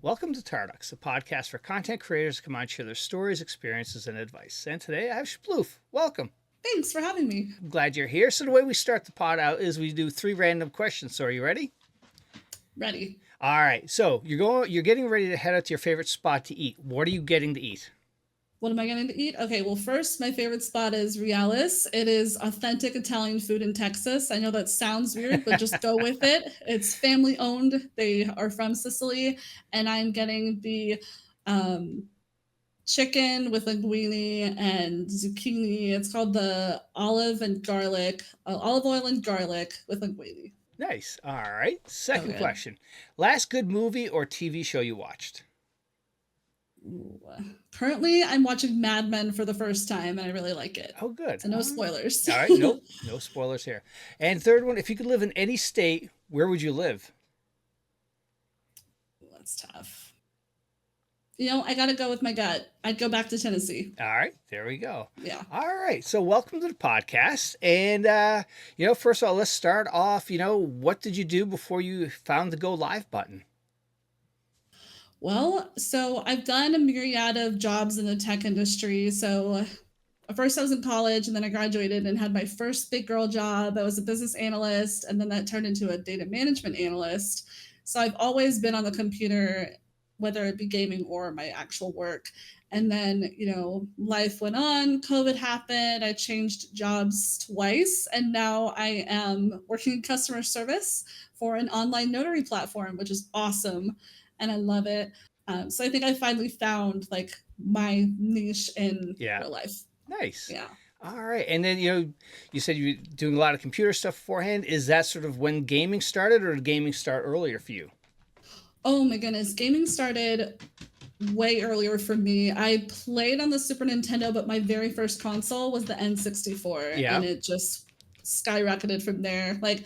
Welcome to Tardux, a podcast for content creators to come on and share their stories, experiences, and advice. And today I have Shploof. Welcome. Thanks for having me. I'm glad you're here. So the way we start the pod out is we do 3 random questions. So are you ready? Ready. All right. So you're getting ready to head out to your favorite spot to eat. What are you getting to eat? What am I getting to eat? Okay, well, first, my favorite spot is Realis. It is authentic Italian food in Texas. I know that sounds weird, but just go with it. It's family owned. They are from Sicily, and I'm getting the um, chicken with linguine and zucchini. It's called the olive oil and garlic with linguine. Nice. All right. So Second good. question. Last good movie or TV show you watched? Ooh. Currently, I'm watching Mad Men for the first time, and I really like it. Oh, good. So no spoilers. All right. Nope. No spoilers here. And third one, if you could live in any state, where would you live? That's tough. I got to go with my gut. I'd go back to Tennessee. All right, there we go. Yeah. All right, so welcome to the podcast. And, first of all, let's start off. What did you do before you found the go live button? Well, so I've done a myriad of jobs in the tech industry. So first I was in college and then I graduated and had my first big girl job. I was a business analyst and then that turned into a data management analyst. So I've always been on the computer, whether it be gaming or my actual work. And then, life went on, COVID happened, I changed jobs twice, and now I am working in customer service for an online notary platform, which is awesome. And I love it. So I think I finally found like my niche in Yeah, real life. nice. Yeah. All right, and then you said you were doing a lot of computer stuff beforehand. Is that sort of when gaming started, or did gaming start earlier for you? Oh my goodness. Gaming started way earlier for me. I played on the Super Nintendo, but my very first console was the N64, Yeah. and it just skyrocketed from there. Like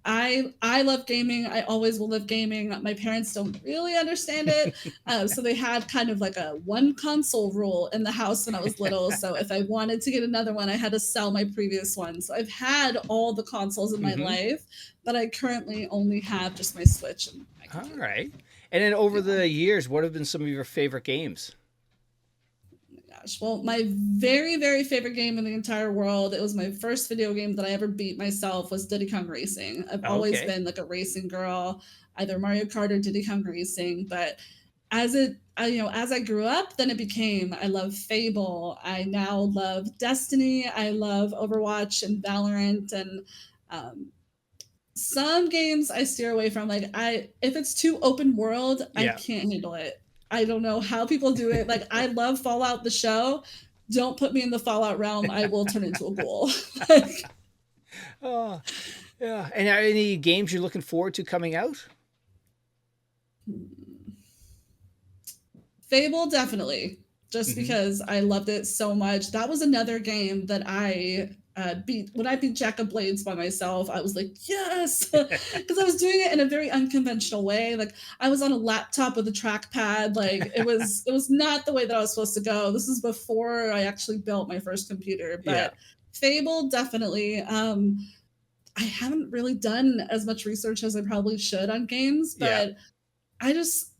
I love gaming. I always will love gaming. My parents don't really understand it, so they had kind of like a one console rule in the house when I was little. So if I wanted to get another one, I had to sell my previous one. So I've had all the consoles in my Mm-hmm. life, but I currently only have just my Switch and my All computer. right. And then over Yeah. the years, what have been some of your favorite games? Gosh. Well, my very, very favorite game in the entire world, it was my first video game that I ever beat myself, was Diddy Kong Racing. I've always Okay. been like a racing girl, either Mario Kart or Diddy Kong Racing. But as I grew up, then it became, I love Fable. I now love Destiny. I love Overwatch and Valorant. And um, some games I steer away from. Like if it's too open world, I Yeah. can't handle it. I don't know how people do it. Like I love Fallout the show. Don't put me in the Fallout realm. I will turn into a ghoul. Like, Oh, yeah. And are any games you're looking forward to coming out? Fable, definitely. Just Mm-hmm. because I loved it so much. That was another game that I beat. When I beat Jack of Blades by myself, I was like, yes, because I was doing it in a very unconventional way. Like I was on a laptop with a trackpad. Like it was not the way that I was supposed to go. This is before I actually built my first computer, Yeah. but Fable definitely. I haven't really done as much research as I probably should on games, Yeah. but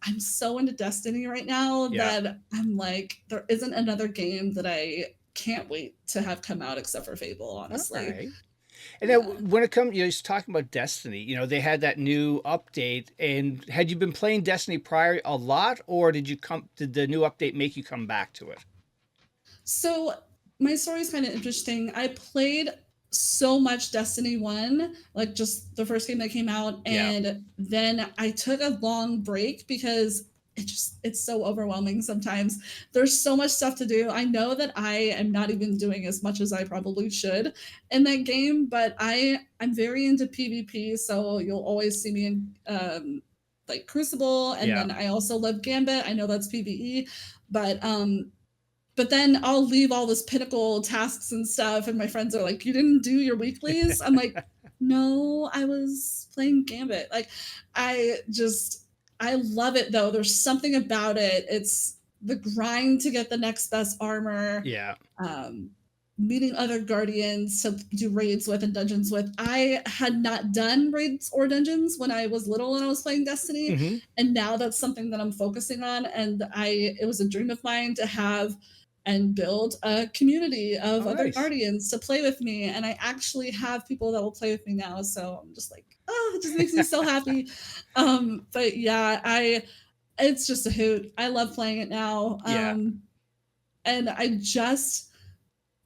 I'm so into Destiny right now Yeah. that I'm like, there isn't another game that I can't wait to have come out except for Fable, All honestly. right. And then Yeah. when it comes, you're just talking about Destiny. They had that new update. And had you been playing Destiny prior a lot, or Did the new update make you come back to it? So my story is kind of interesting. I played so much Destiny 1, like just the first game that came out, Yeah. and then I took a long break because it's so overwhelming sometimes. There's so much stuff to do. I know that I am not even doing as much as I probably should in that game, but I'm very into PvP, so you'll always see me in like Crucible, and Yeah. then I also love Gambit. I know that's PvE, but then I'll leave all this pinnacle tasks and stuff, and my friends are like, "You didn't do your weeklies?" I'm like, "No, I was playing Gambit." Like, I love it though. There's something about it. It's the grind to get the next best armor. Yeah. Um, meeting other guardians to do raids with and dungeons with. I had not done raids or dungeons when I was little and I was playing Destiny, Mm-hmm. and now that's something that I'm focusing on. And it was a dream of mine to have and build a community of Oh, other nice. guardians to play with me. And I actually have people that will play with me now. So I'm just like, oh, it just makes me so happy. But yeah, it's just a hoot. I love playing it now. Yeah. And I just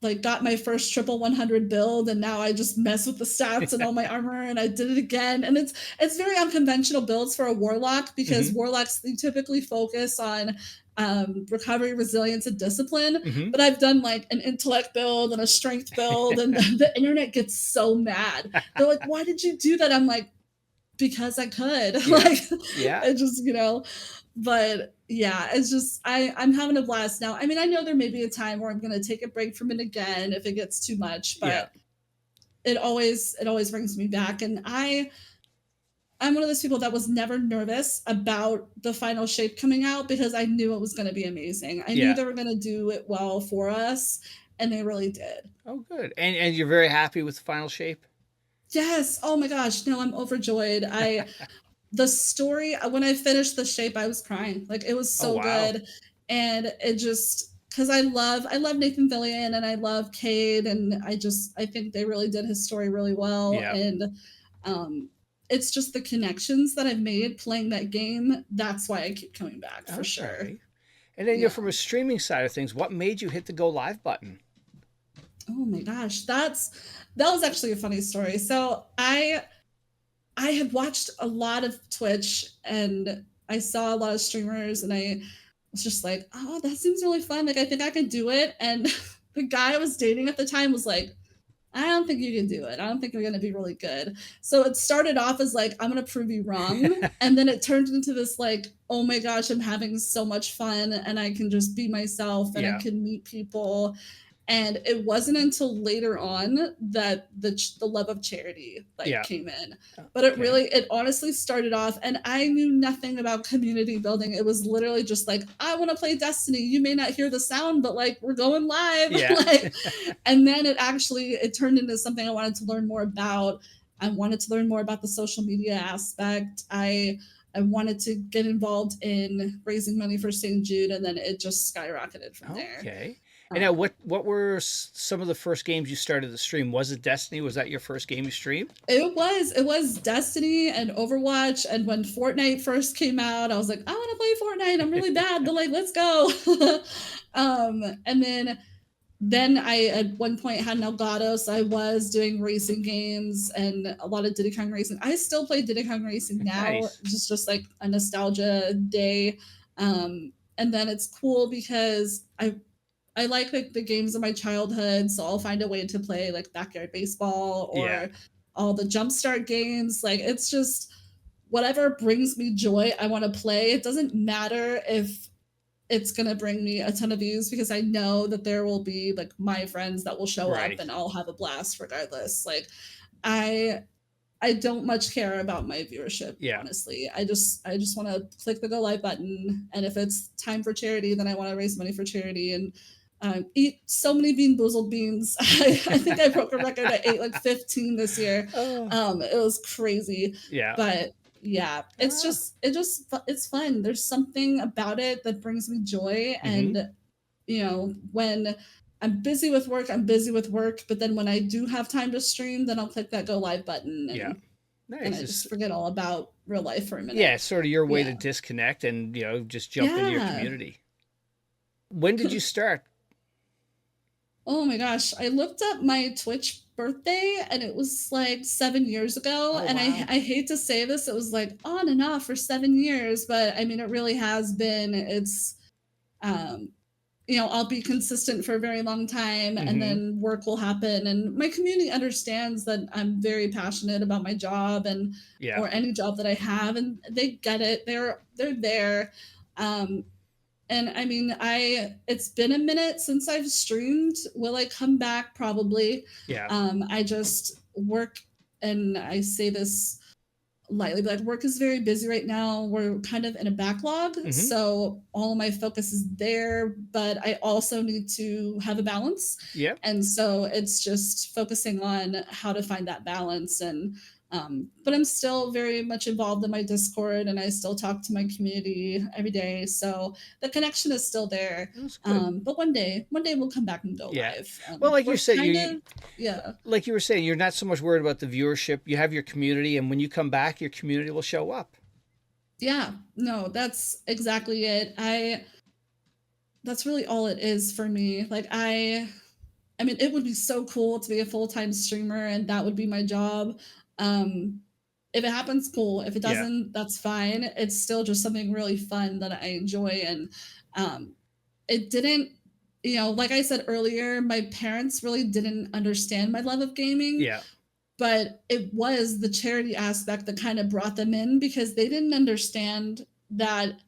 like got my first triple 100 build, and now I just mess with the stats and all my armor, and I did it again. And it's very unconventional builds for a warlock, because Mm-hmm. warlocks, they typically focus on recovery, resilience, and discipline. Mm-hmm. But I've done like an intellect build and a strength build, and the internet gets so mad. They're like, why did you do that? I'm like, because I could. Yeah. Like, Yeah. it just, but yeah, it's just I'm having a blast now. I mean, I know there may be a time where I'm gonna take a break from it again if it gets too much, Yeah. but it always brings me back. And I'm one of those people that was never nervous about the final shape coming out, because I knew it was gonna be amazing. I knew Yeah. they were gonna do it well for us, and they really did. Oh, good. And you're very happy with the final shape? Yes. Oh my gosh. No, I'm overjoyed. The story, when I finished the shape, I was crying. Like, it was Oh, so wow. good. And it just, because I love Nathan Fillion and I love Cade, and I think they really did his story really well. Yeah. And um it's just the connections that I've made playing that game. That's why I keep coming back, for sure. Okay. And then, Yeah. from a streaming side of things, what made you hit the go live button? Oh my gosh, that was actually a funny story. So I had watched a lot of Twitch, and I saw a lot of streamers, and I was just like, oh, that seems really fun. Like, I think I could do it. And the guy I was dating at the time was like, I don't think you can do it. I don't think you're going to be really good. So it started off as like, I'm going to prove you wrong. And then it turned into this like, oh my gosh, I'm having so much fun, and I can just be myself, and I Yeah. can meet people. And it wasn't until later on that the love of charity like Yeah. came in. But Okay. it honestly started off, and I knew nothing about community building. It was literally just like, I want to play Destiny. You may not hear the sound, but like, we're going live. Yeah. Like, and then it turned into something I wanted to learn more about. I wanted to learn more about the social media aspect. I wanted to get involved in raising money for St. Jude, and then it just skyrocketed from there. Okay. And now, Um, what were some of the first games you started to stream? Was it Destiny? Was that your first game you streamed? it was Destiny and Overwatch, and when Fortnite first came out, I was like, I want to play Fortnite. I'm really bad, but like, let's go. And then I at one point had an Elgato, so I was doing racing games and a lot of Diddy Kong Racing. I still play Diddy Kong Racing now, Nice. just like a nostalgia day. And then it's cool because I like the games of my childhood, so I'll find a way to play like backyard baseball Yeah. or all the jumpstart games. Like, it's just whatever brings me joy, I want to play. It doesn't matter if it's gonna bring me a ton of views, because I know that there will be like my friends that will show up, Right. and I'll have a blast regardless. Like, I I don't much care about my viewership, Yeah. honestly. I just want to click the go live button, and if it's time for charity, then I want to raise money for charity and eat so many Bean Boozled beans. I think I broke a record. I ate like 15 this year. Oh. It was crazy, Yeah. but yeah, Ah. it's fun. There's something about it that brings me joy, Mm-hmm. and when I'm busy with work, I'm busy with work. But then when I do have time to stream, then I'll click that go live button, Yeah. and Nice. I just forget all about real life for a Yeah, minute. it's sort of your way Yeah. to disconnect and just jump into your Yeah. community. When did you start? Oh my gosh. I looked up my Twitch birthday, and it was like 7 years ago. Oh, And wow. I hate to say this, it was like on and off for 7 years, but I mean, it really has been. Um, I'll be consistent for a very long time, and Mm-hmm. then work will happen. And my community understands that I'm very passionate about my job, and Yeah. or any job that I have, and they get it. They're there. Um, and I mean, it's been a minute since I've streamed. Will I come back? Probably. Yeah. I just work, and I say this lightly, but like work is very busy right now. We're kind of in a backlog, Hmm. so all of my focus is there, but I also need to have a balance. Yep. And so it's just focusing on how to find that balance. And but I'm still very much involved in my Discord, and I still talk to my community every day. So the connection is still there. That's good. But one day we'll come back and go Yeah. live. Well, like you We're said, kind you of, yeah. like you were saying, you're not so much worried about the viewership. You have your community, and when you come back, your community will show up. Yeah, no, that's exactly it. That's really all it is for me. Like I mean, it would be so cool to be a full-time streamer and that would be my job. Um if it happens, cool. If it Yeah. doesn't, that's fine. It's still just something really fun that I enjoy. And um it didn't, like I said earlier, my parents really didn't understand my love of gaming, Yeah. but it was the charity aspect that kind of brought them in because they didn't understand that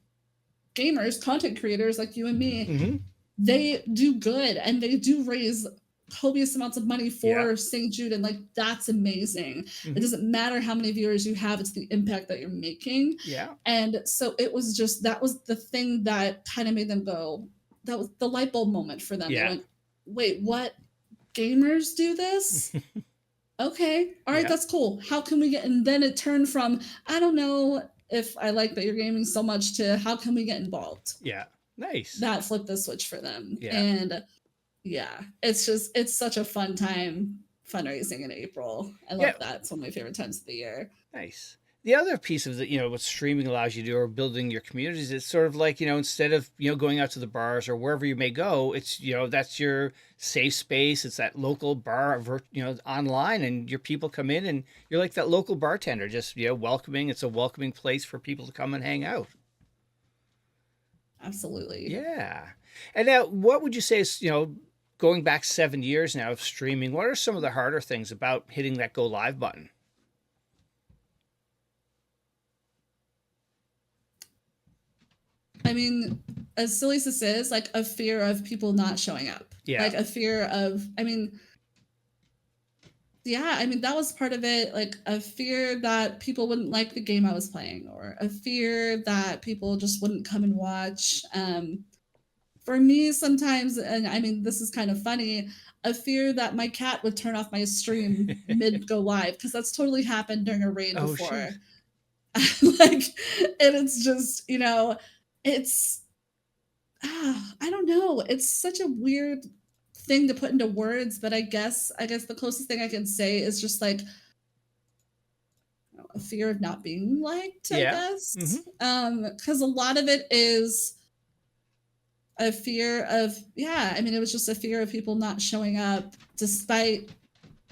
gamers, content creators like you and me, Hmm. they do good and they do raise copious amounts of money Yeah. for St. Jude. And like, that's amazing. It Hmm. doesn't matter how many viewers you have, it's the impact that you're making. Yeah. And so it was just, that was the thing that kind of made them go, that was the light bulb moment for them. They Yeah. went, wait, what? Gamers do this? Okay, all right, Yeah. that's cool. How can we get, and then it turned from, I don't know if I like that you're gaming so much, to how can we get involved? Yeah. Nice. That flipped the switch for them. Yeah. And yeah, it's such a fun time fundraising in April. I Yeah. love that. It's one of my favorite times of the year. Nice. The other piece of the, what streaming allows you to do or building your communities, it's sort of like, instead of, going out to the bars or wherever you may go, it's, that's your safe space. It's that local bar, online, and your people come in and you're like that local bartender, just, welcoming. It's a welcoming place for people to come and hang out. Absolutely. Yeah. And now, what would you say is, going back 7 years now of streaming, what are some of the harder things about hitting that go live button? I mean, as silly as this is, like a fear of people not showing up. Yeah. Like a fear of, I mean, yeah, I mean, that was part of it. Like a fear that people wouldn't like the game I was playing, or a fear that people just wouldn't come and watch. For me, sometimes, and I mean, this is kind of funny, a fear that my cat would turn off my stream mid go live, because that's totally happened during a raid Oh, before. shoot. Like, and it's just, it's, I don't know. It's such a weird thing to put into words, but I guess the closest thing I can say is just like a fear of not being liked, I Yeah. guess. Hmm. Because a lot of it is a fear of, yeah, I mean, it was just a fear of people not showing up despite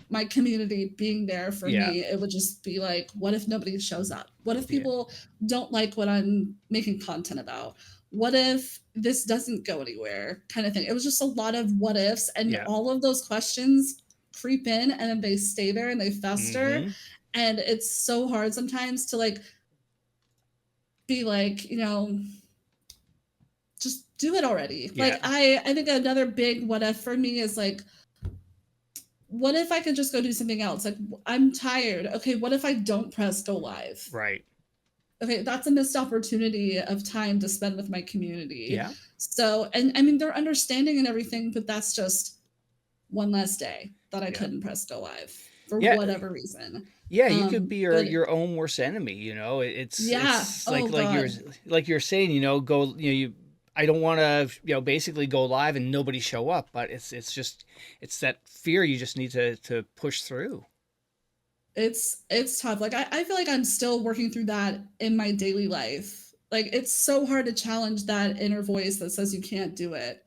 my community being there for Yeah. me. It would just be like, what if nobody shows up? What if Yeah. people don't like what I'm making content about? What if this doesn't go anywhere? Kind of thing. It was just a lot of what ifs, and Yeah. all of those questions creep in and then they stay there and they fester. Hmm. And it's so hard sometimes to like be like, just do it already. Yeah. Like I think another big what if for me is like, what if I could just go do something else? Like, I'm tired. Okay, what if I don't press go live? Right. Okay, that's a missed opportunity of time to spend with my community. Yeah. So, and I mean, they're understanding and everything, but that's just one less day that I Yeah. couldn't press go live for Yeah. whatever reason. Yeah. You could be your But your own worst enemy. It's yeah, it's oh God, like you're saying. Go. You. I don't want to. Basically go live and nobody show up. But it's just it's that fear you just need to push through. it's tough. Like I feel like I'm still working through that in my daily life. Like it's so hard to challenge that inner voice that says you can't do it.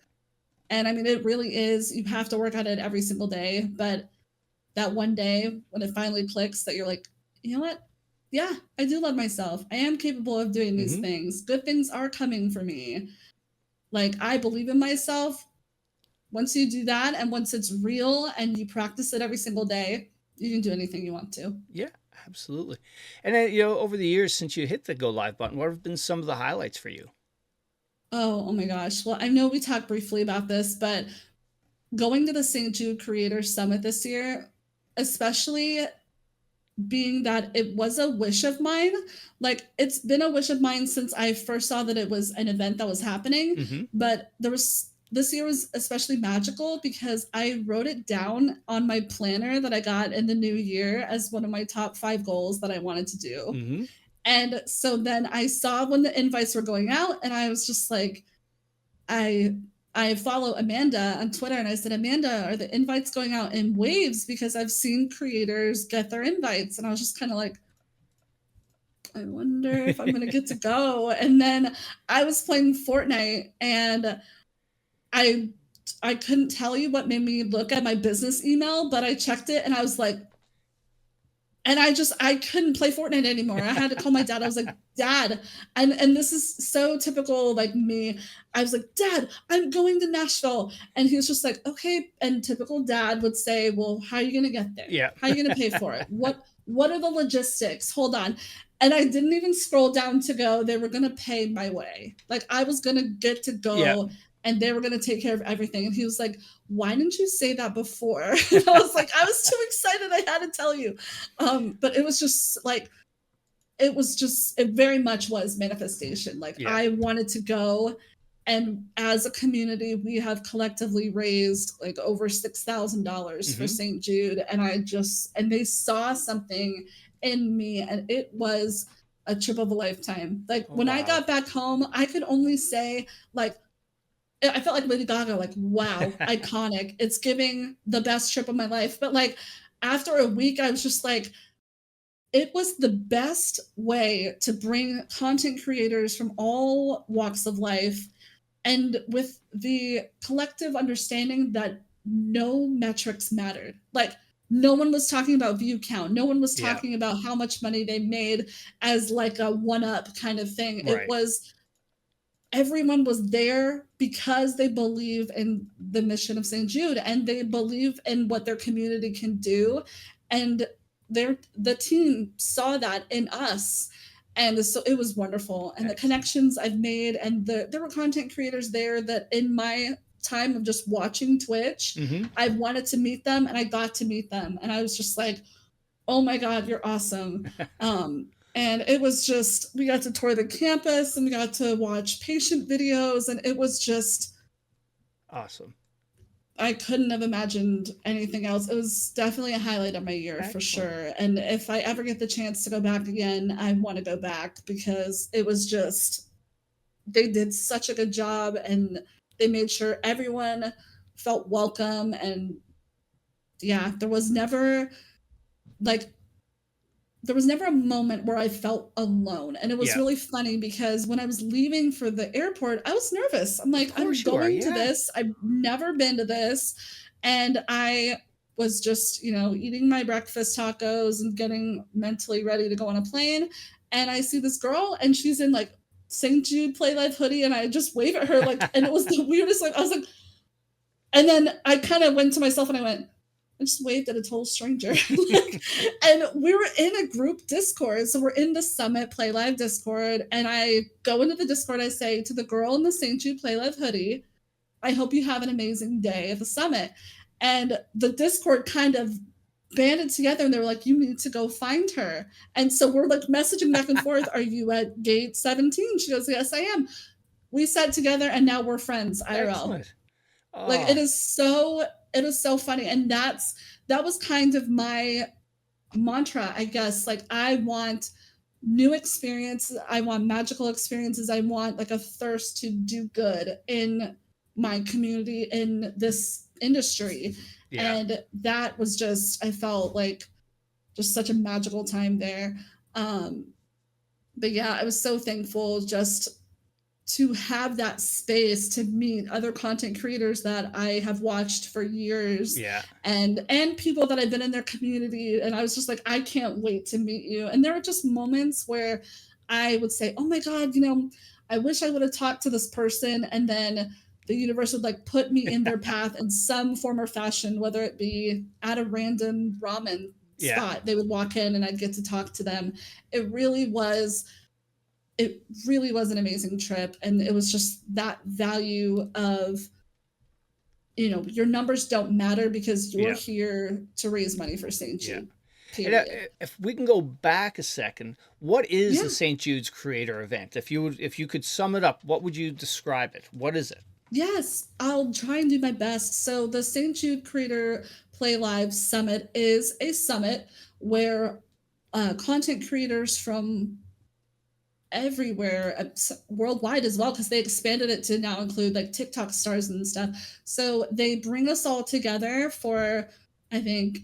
And I mean, it really is. You have to work at it every single day. But that one day when it finally clicks that you're like, you know what? Yeah, I do love myself. I am capable of doing these Hmm. things. Good things are coming for me. Like, I believe in myself. Once you do that, and once it's real and you practice it every single day, you can do anything you want to. Yeah. Absolutely. And then, over the years since you hit the go live button, what have been some of the highlights for you? Oh my gosh. Well, I know we talked briefly about this, but going to the St. Jude Creator Summit this year, especially being that it was a wish of mine. Like, it's been a wish of mine since I first saw that it was an event that was happening. Hmm. But this year was especially magical because I wrote it down on my planner that I got in the new year as one of my top 5 goals that I wanted to do. Hmm. And so then I saw when the invites were going out, and I was just like, I I follow Amanda on Twitter, and I said, Amanda, are the invites going out in waves? Because I've seen creators get their invites. And I was just kind of like, I wonder if I'm gonna get to go. And then I was playing Fortnite, and I I couldn't tell you what made me look at my business email, but I checked it and I was like, and I couldn't play Fortnite anymore. I had to call my dad. I was like, Dad, and this is so typical like me. I was like, Dad, I'm going to Nashville. And he was just like, okay. And typical dad would say, well, how are you gonna get there? Yeah. How are you gonna pay for it? What are the logistics? Hold on. And I didn't even scroll down to go, they were gonna pay my way. Like, I was gonna get to Yeah. go, and they were gonna take care of everything. And he was like, why didn't you say that before? And I was like, I was too excited. I had to tell you. But it was just like, it very much was manifestation. Like, Yeah. I wanted to go. And as a community, we have collectively raised like over $6,000 for Hmm. St. Jude. And they saw something in me, and it was a trip of a lifetime. Like, Oh, when I wow. got back home, I could only say, like, I felt like Lady Gaga, like, wow, iconic. It's giving the best trip of my life. But like, after a week, I was just like, it was the best way to bring content creators from all walks of life, and with the collective understanding that no metrics mattered. Like, no one was talking about view count. No one was Yeah. talking about how much money they made as like a one up kind of thing. It Right. was everyone was there because they believe in the mission of St. Jude, and they believe in what their community can do. And the team saw that in us. And so it was wonderful. And the Excellent. connections I've made, and there were content creators there that in my time of just watching Twitch, Hmm. I wanted to meet them, and I got to meet them. And I was just like, oh my God, you're awesome. And it was just, we got to tour the campus, and we got to watch patient videos. And it was just, Awesome. I couldn't have imagined anything else. It was definitely a highlight of my year for Excellent. sure. And if I ever get the chance to go back again, I want to go back because it was just, they did such a good job, and they made sure everyone felt welcome. And yeah, like, there was never a moment where I felt alone. And it was Yeah. really funny because when I was leaving for the airport, I was nervous. I'm Of like, I'm course you are. going to Yeah. this. I've never been to this. And I was just, eating my breakfast tacos and getting mentally ready to go on a plane. And I see this girl, and she's in like St. Jude Play Live hoodie. And I just wave at her, like, and it was the weirdest, like, I was like, and then I kind of went to myself and I went, I just waved at a total stranger. Like, and we were in a group Discord. So we're in the Summit Play Live Discord. And I go into the Discord, I say to the girl in the St. Jude Play Live hoodie, I hope you have an amazing day at the summit. And the Discord kind of banded together, and they were like, you need to go find her. And so we're like messaging back and forth. Are you at gate 17? She goes, yes, I am. We sat together, and now we're friends IRL. Excellent. Like, Oh, it is so funny. And that was kind of my mantra, I guess. Like, I want new experiences, I want magical experiences, I want like a thirst to do good in my community, in this industry. yeah. And that was just, I felt like just such a magical time there. um but yeah, I was so thankful just to have that space to meet other content creators that I have watched for years, Yeah. and people that I've been in their community. And I was just like, I can't wait to meet you. And there were just moments where I would say, oh my God, I wish I would have talked to this person. And then the universe would like put me in their path in some form or fashion, whether it be at a random ramen Yeah. spot. They would walk in and I'd get to talk to them. It really was it really was an amazing trip. And it was just that value of, your numbers don't matter because you're Yeah. here to raise money for St. Yeah. Jude. And period. if we can go back a second, what is Yeah. the St. Jude's Creator event? If you could sum it up, what would you describe it? What is it? Yes, I'll try and do my best. So the St. Jude Creator Play Live Summit is a summit where content creators from everywhere, worldwide as well, because they expanded it to now include like TikTok stars and stuff. So they bring us all together for, I think,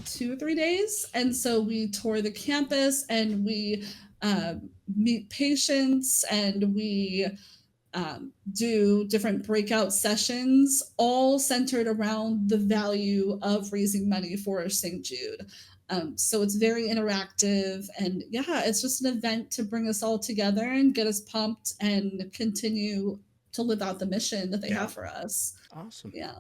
2 or 3 days. And so we tour the campus and we meet patients and we do different breakout sessions, all centered around the value of raising money for St. Jude. So it's very interactive, and yeah, it's just an event to bring us all together and get us pumped and continue to live out the mission that they Yeah. have for us. Awesome. Yeah,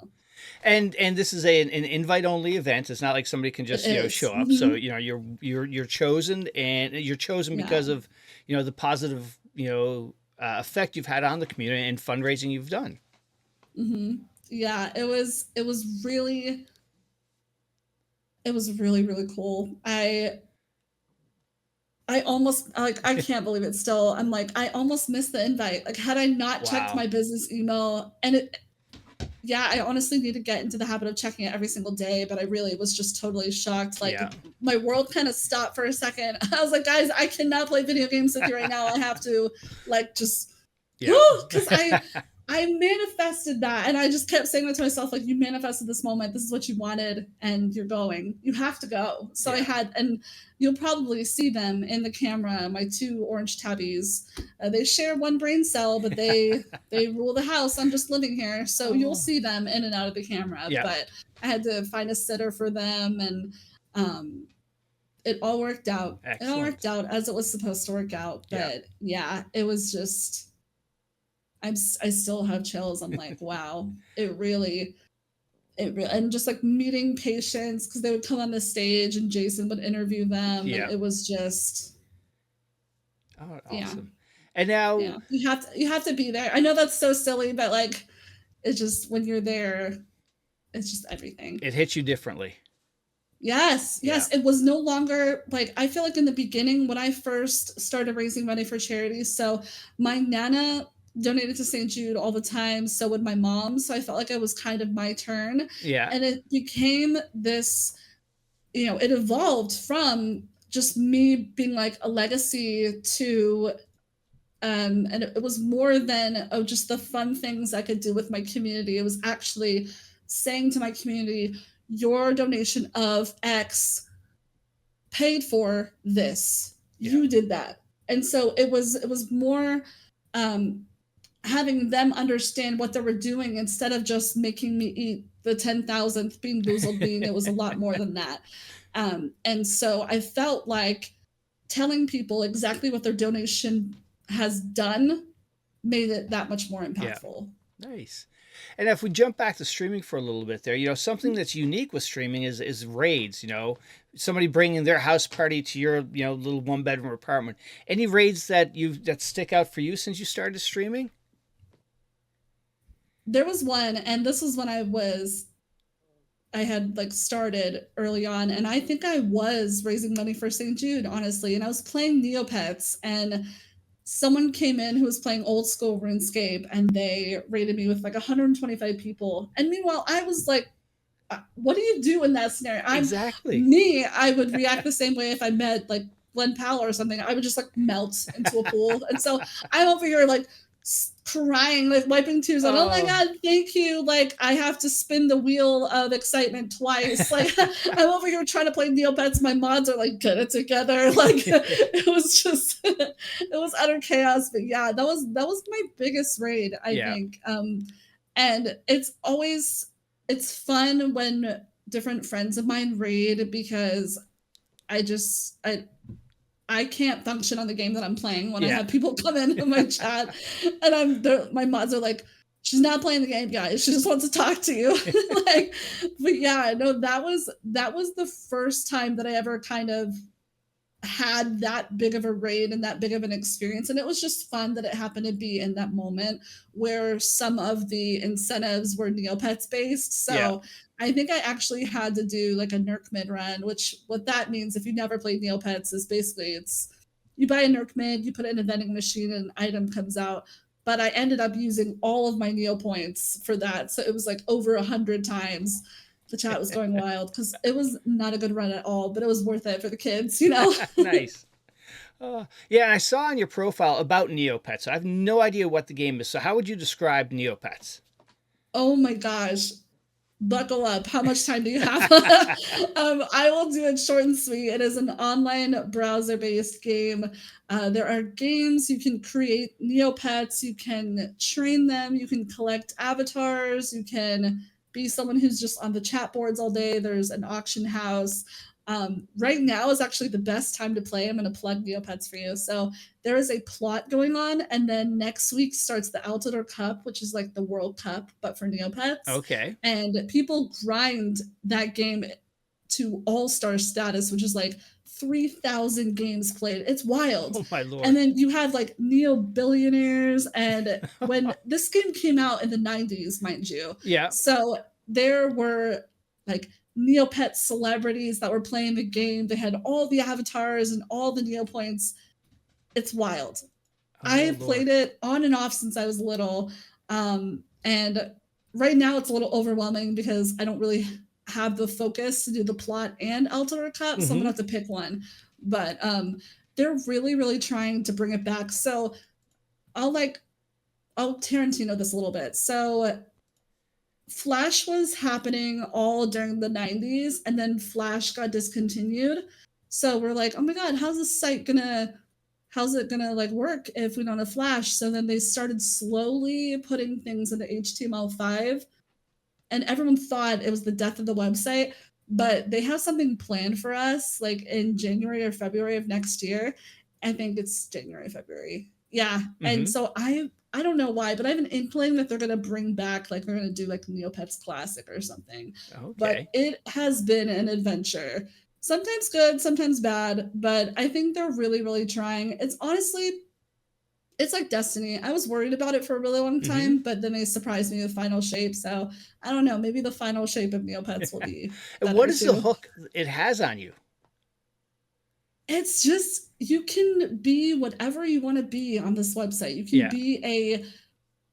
And this is an invite only event. It's not like somebody can it just is. show up. So Mm-hmm. you're chosen, and you're chosen Yeah. because of the positive effect you've had on the community and fundraising you've done. Mm-hmm. Yeah, it was really really cool. I almost, like, I can't believe it still. I'm like, I almost missed the invite. Like, had I not checked Wow. my business email, and yeah, I honestly need to get into the habit of checking it every single day, but I really was just totally shocked. Like, Yeah. my world kind of stopped for a second. I was like, guys, I cannot play video games with you right now. I have to, like, just, Yeah. because I manifested that, and I just kept saying that to myself, like, you manifested this moment. This is what you wanted, and you're going. You have to go. So I Yeah. had, and you'll probably see them in the camera. My two orange tabbies. They share one brain cell, but they rule the house. I'm just living here, so you'll Oh. see them in and out of the camera. Yeah. But I had to find a sitter for them, and it all worked out. It all worked Excellent. out as it was supposed to work out. Yeah. But yeah, it was just, I still have chills. I'm like, wow, and just like meeting patients, because they would come on the stage and Jason would interview them, and Yeah. it was just, Oh, yeah, awesome. And now, yeah. You have to be there. I know that's so silly, but like, it's just when you're there, it's just everything. it hits you differently. Yes, Yeah. yes. It was no longer like, I feel like in the beginning when I first started raising money for charities. So my nana donated to St. Jude all the time. So would my mom. So I felt like it was kind of my turn. Yeah. And it became this, it evolved from just me being like a legacy to, and it was more than, oh, just the fun things I could do with my community. It was actually saying to my community, your donation of X paid for this. Yeah. You did that. And so it was more, um, having them understand what they were doing instead of just making me eat the 10,000th bean boozled bean. It was a lot more than that. And so I felt like telling people exactly what their donation has done made it that much more Yeah. impactful. Nice. And if we jump back to streaming for a little bit there, something that's unique with streaming is raids, somebody bringing their house party to your, little 1-bedroom apartment. Any raids that stick out for you since you started streaming? There was one, and this was when I had like started early on, and I think I was raising money for St. Jude, honestly, and I was playing Neopets, and someone came in who was playing old school RuneScape, and they rated me with like 125 people. And meanwhile, I was like, what do you do in that scenario? Exactly. I would react the same way if I met like Glenn Powell or something. I would just like melt into a pool. And so I'm over here like crying, like wiping tears out. Oh my God, thank you. Like, I have to spin the wheel of excitement twice. Like, I'm over here trying to play Neopets. My mods are like, get it together. Like, it was just, it was utter chaos. But yeah, that was my biggest raid, I think. And it's fun when different friends of mine raid, because I can't function on the game that I'm playing when I have people come in my chat, and my mods are like, she's not playing the game, guys. She just wants to talk to you. Like, but yeah, no, that was the first time that I ever kind of had that big of a raid and that big of an experience. And it was just fun that it happened to be in that moment where some of the incentives were Neopets based. Yeah. So I think I actually had to do like a Nerc mid run, which what that means if you never played Neopets is basically it's you buy a Nerc mid, you put it in a vending machine, and an item comes out. But I ended up using all of my Neo points for that. So it was like over 100 times. The chat was going wild because it was not a good run at all, but it was worth it for the kids, you know? Nice. Yeah, and I saw on your profile about Neopets. I have no idea what the game is. So how would you describe Neopets? Oh my gosh. Buckle up. How much time do you have? I will do it short and sweet. It is an online browser based game. There are games you can create Neopets, you can train them, you can collect avatars, you can be someone who's just on the chat boards all day. There's an auction house. Right now is actually the best time to play. I'm going to plug Neopets for you. So there is a plot going on, and then next week starts the Altador Cup, which is like the World Cup, but for Neopets. Okay. And people grind that game to all-star status, which is like 3,000 games played. It's wild. Oh my lord. And then you have like neo billionaires. And when this game came out in the 90s, mind you, Yeah. so there were like Neopet celebrities that were playing the game. They had all the avatars and all the Neo points. It's wild. I have played it on and off since I was little. And right now it's a little overwhelming because I don't really have the focus to do the plot and Altador Cup, so I'm gonna have to pick one. But they're really, really trying to bring it back. So I'll Tarantino this a little bit. So Flash was happening all during the 90s, and then Flash got discontinued. So we're like, oh my god, how's it gonna like work if we don't have Flash? So then they started slowly putting things into HTML5, and everyone thought it was the death of the website, but they have something planned for us like in January or February of next year. I think it's January, February. Yeah. And so I don't know why, but I have an inkling that they're gonna bring back, like they're gonna do like Neopets Classic or something. Okay. But it has been an adventure. Sometimes good, sometimes bad, but I think they're really, really trying. It's like Destiny. I was worried about it for a really long time, but then they surprised me with Final Shape. So I don't know. Maybe the final shape of Neopets will be. And what is the hook it has on you? It's just you can be whatever you want to be on this website. You can be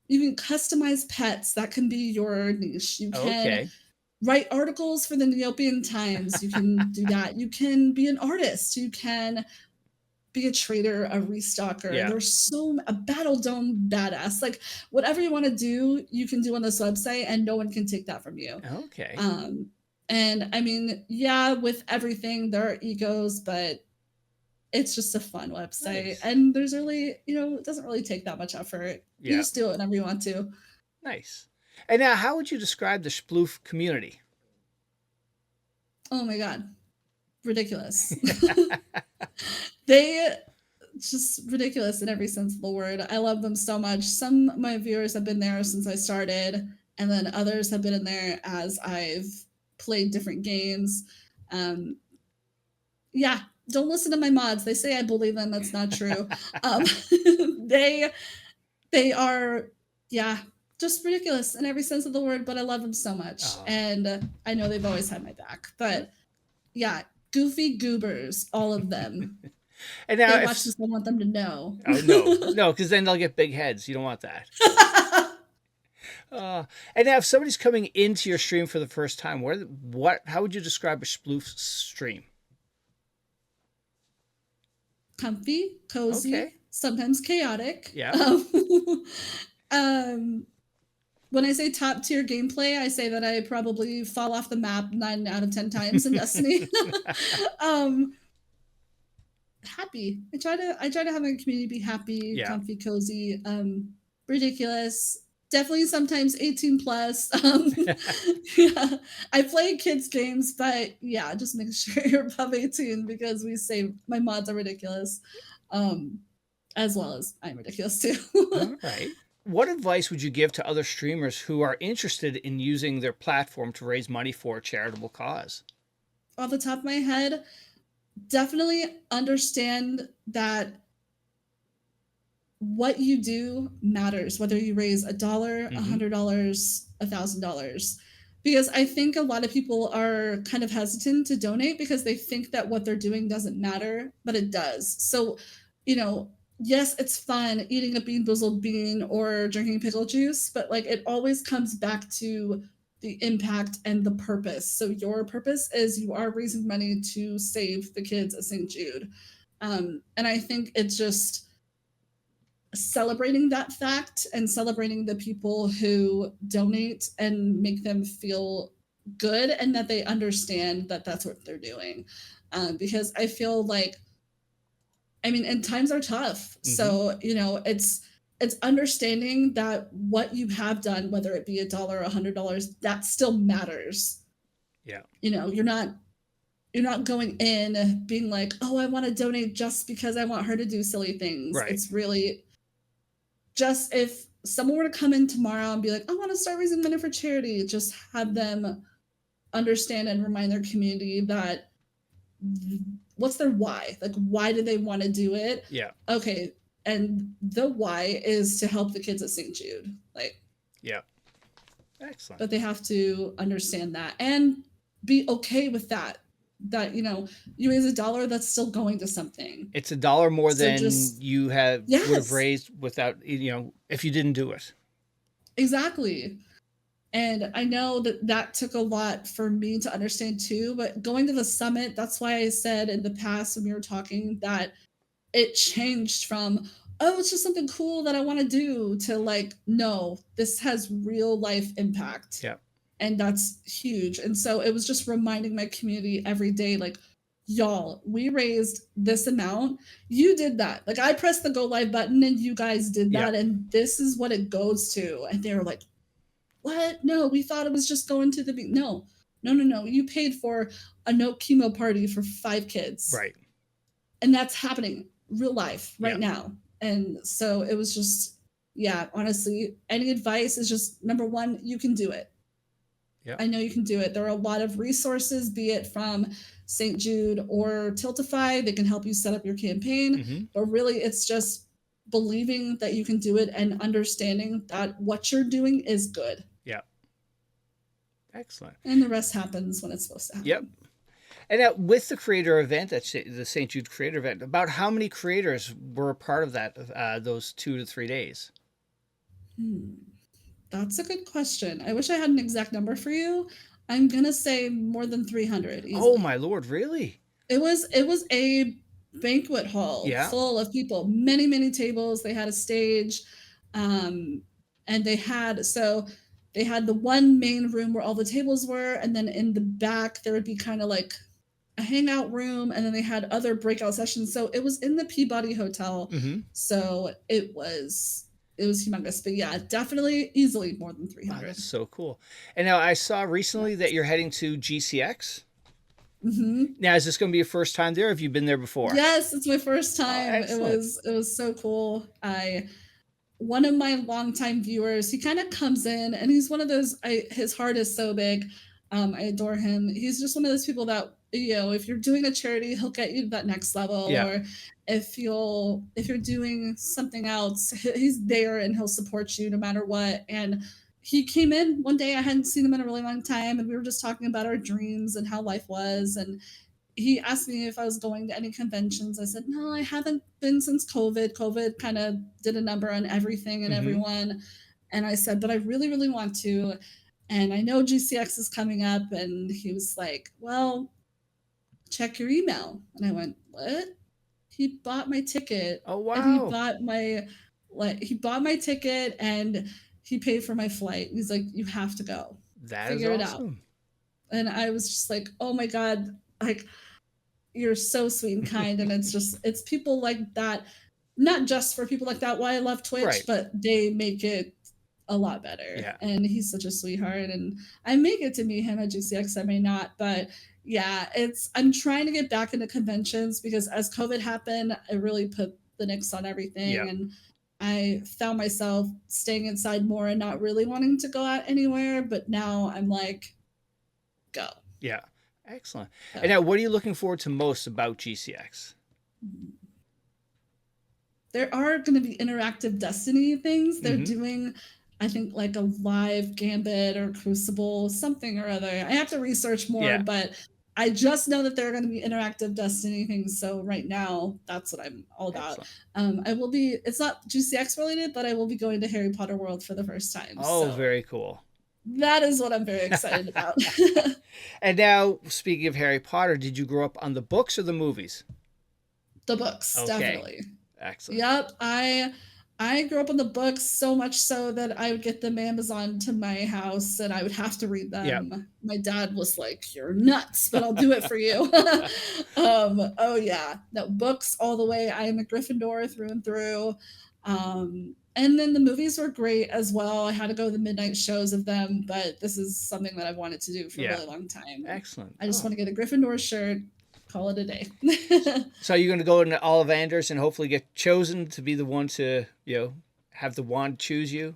you can customize pets. That can be your niche. You can write articles for the Neopian Times. You can do that. You can be an artist. You can be a trader, a restocker. There's a battle dome badass. Like whatever you want to do, you can do on this website, and no one can take that from you. Okay. And I mean, yeah, with everything there are egos, but it's just a fun website. Nice. And there's really, it doesn't really take that much effort. You just do it whenever you want to. Nice. And now, how would you describe the Shploof community? Oh my god, ridiculous. They just ridiculous in every sense of the word. I love them so much. Some of my viewers have been there since I started, and then others have been in there as I've played different games. Yeah, don't listen to my mods. They say I bully them. That's not true. They are, just ridiculous in every sense of the word, but I love them so much. And I know they've always had my back. But yeah, goofy goobers, all of them. And now, they watch this, I want them to know. Oh, no, because then they'll get big heads. You don't want that. And now, if somebody's coming into your stream for the first time, how would you describe a Shploof stream? Comfy, cozy, sometimes chaotic. Yeah. When I say top tier gameplay, I say that I probably fall off the map 9 out of 10 times in Destiny. Happy. I try to have my community be happy, comfy, cozy, ridiculous. Definitely sometimes 18 plus. I play kids games, but just make sure you're above 18 because we say my mods are ridiculous, as well as I'm ridiculous too. All right. What advice would you give to other streamers who are interested in using their platform to raise money for a charitable cause? Off the top of my head, definitely understand that what you do matters, whether you raise a dollar, Mhm. $100, $1,000. Because I think a lot of people are kind of hesitant to donate because they think that what they're doing doesn't matter, but it does. So, you know, yes, it's fun eating a bean boozled bean or drinking pickle juice, but like it always comes back to the impact and the purpose. So your purpose is you are raising money to save the kids at St. Jude. And I think it's just celebrating that fact and celebrating the people who donate and make them feel good and that they understand that that's what they're doing. Because I feel like, I mean, and times are tough. Mhm. So, it's understanding that what you have done, whether it be a dollar or $100, that still matters. Yeah. You're not going in being like, oh, I want to donate just because I want her to do silly things. Right. It's really just if someone were to come in tomorrow and be like, I want to start raising money for charity, just have them understand and remind their community that what's their why? Like, why do they want to do it? Yeah. Okay. And the why is to help the kids at St. Jude. Like, Yeah. Excellent. but they have to understand that and be okay with that. That, you raise a dollar, that's still going to something. It's a dollar more So than just, you have would have yes, raised without, if you didn't do it. exactly. And I know that that took a lot for me to understand too. But going to the summit, that's why I said in the past when we were talking that it changed from, oh, it's just something cool that I want to do to like, no, this has real life impact. Yeah. And that's huge. And so it was just reminding my community every day, like, y'all, we raised this amount. You did that. Like, I pressed the go live button and you guys did Yeah. that. And this is what it goes to. And they were like, what? No, we thought it was just going to the no, no, no, no. You paid for a no chemo party for 5 kids, Right. and that's happening real life Yeah. right now. And so it was just, yeah. Honestly, any advice is just number one, you can do it. Yeah. I know you can do it. There are a lot of resources, be it from St. Jude or Tiltify, they can help you set up your campaign. Mhm. But really, it's just believing that you can do it and understanding that what you're doing is good. Yeah. Excellent. And the rest happens when it's supposed to Yep. happen. And with the creator event, that's the St. Jude creator event, about how many creators were a part of that, those 2 to 3 days? Hmm. That's a good question. I wish I had an exact number for you. I'm gonna say more than 300 Oh easily. my Lord, really? It was a banquet hall Yeah. full of people, many, many tables. They had a stage, um, and they had the one main room where all the tables were, and then in the back there would be kind of like a hangout room, and then they had other breakout sessions. So it was in the Peabody Hotel. Mm-hmm. So it was humongous. But yeah, definitely easily more than Oh, that's 300. so cool. And now I saw Yeah. recently that you're heading to GCX. Hmm. Now, is this going to be your first time there? Or have you been there before? Yes, it's my first Oh, time. It excellent. was it was so cool. I One of my longtime viewers, he kind of comes in and he's one of those, his heart is so big. I adore him. He's just one of those people that, if you're doing a charity, he'll get you to that next level. Yeah. Or if you're doing something else, he's there and he'll support you no matter what. And he came in one day, I hadn't seen him in a really long time, and we were just talking about our dreams and how life was. And he asked me if I was going to any conventions. I said, no, I haven't been since COVID. COVID kind of did a number on everything and Mm-hmm. everyone. And I said, but I really, really want to. And I know GCX is coming up. And he was like, well, check your email. And I went, what? He bought my ticket Oh, and he wow. bought my ticket and he paid for my flight. He's like, you have to go. That is Figure it out. awesome. And I was just like, oh my God, like you're so sweet and kind. And it's people like that, not just for people like that why I love Twitch, Right. but they make it a lot better. Yeah. And he's such a sweetheart, and I may get to meet him at GCX, I may not. But yeah, I'm trying to get back into conventions because as COVID happened, it really put the nix on Yeah. everything. And I found myself staying inside more and not really wanting to go out anywhere. But now I'm like, go. Yeah. Excellent. And So now, what are you looking forward to most about GCX? there are going to be interactive Destiny things. They're Mm-hmm. doing, I think, like a live Gambit or Crucible, something or other. I have to research more, Yeah. but I just know that there are going to be interactive Destiny things. So right now, that's what I'm all about. Excellent. I will be. It's not GCX related, but I will be going to Harry Potter World for the first time. Oh, So very cool. that is what I'm very excited about. And now, speaking of Harry Potter, did you grow up on the books or the movies? The books, Okay. definitely. Excellent. Yep, I grew up in the books so much so that I would get them Amazon to my house and I would have to read Yep. them. My dad was like, "You're nuts, but I'll do it for you." Oh yeah, no books all the way. I am a Gryffindor through and through. And then the movies were great as well. I had to go to the midnight shows of them, but this is something that I've wanted to do for a Yeah. really long time. And Excellent. I just Oh. want to get a Gryffindor shirt, call it a day. So you're going to go into Ollivanders and hopefully get chosen to be the one to, have the wand choose you?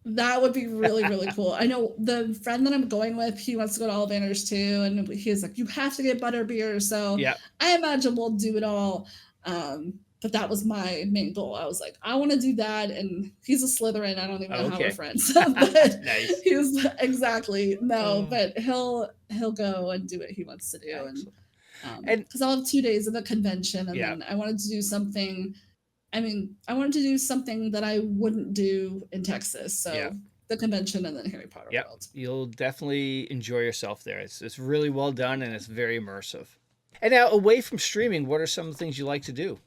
That would be really, really cool. I know the friend that I'm going with, he wants to go to Ollivanders too, and he's like, "You have to get butterbeer." So Yeah. I imagine we'll do it all. But that was my main goal. I was like, I want to do that, and he's a Slytherin. I don't even know how we're Okay. friends, but Nice. he's exactly no. Oh, But he'll go and do what he wants to do, and excellent. And because I'll have 2 days of the convention, and yeah, then I wanted to do something. I mean, I wanted to do something that I wouldn't do in Texas. yeah, So the convention and then Harry Potter yep. World. You'll definitely enjoy yourself there. It's really well done and it's very immersive. And now, away from streaming, what are some of the things you like to do?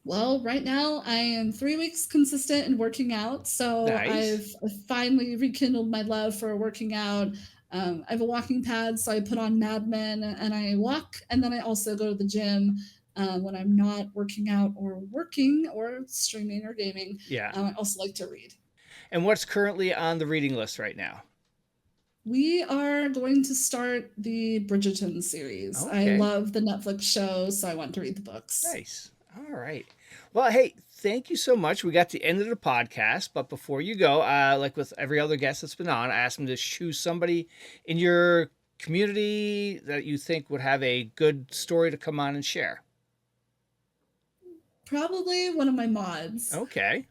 Well, right now I am 3 weeks consistent in working out. So Nice. I've finally rekindled my love for working out. I have a walking pad, so I put on Mad Men and I walk. And then I also go to the gym when I'm not working out or working or streaming or gaming. Yeah. I also like to read. And what's currently on the reading list right now? We are going to start the Bridgerton series. I Okay. love the Netflix show, so I want to read the books. Nice. All right. Well, hey, thank you so much. We got to the end of the podcast, but before you go, like with every other guest that's been on, I asked them to choose somebody in your community that you think would have a good story to come on and share. Probably one of my mods. Okay.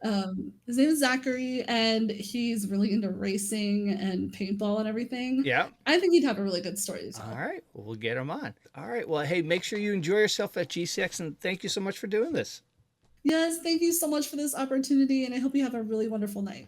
His name is Zachary, and he's really into racing and paintball and everything. Yeah. I think he'd have a really good story to All tell. right. Well, we'll get them on. All right. Well, hey, make sure you enjoy yourself at GCX and thank you so much for doing this. Yes, thank you so much for this opportunity, and I hope you have a really wonderful night.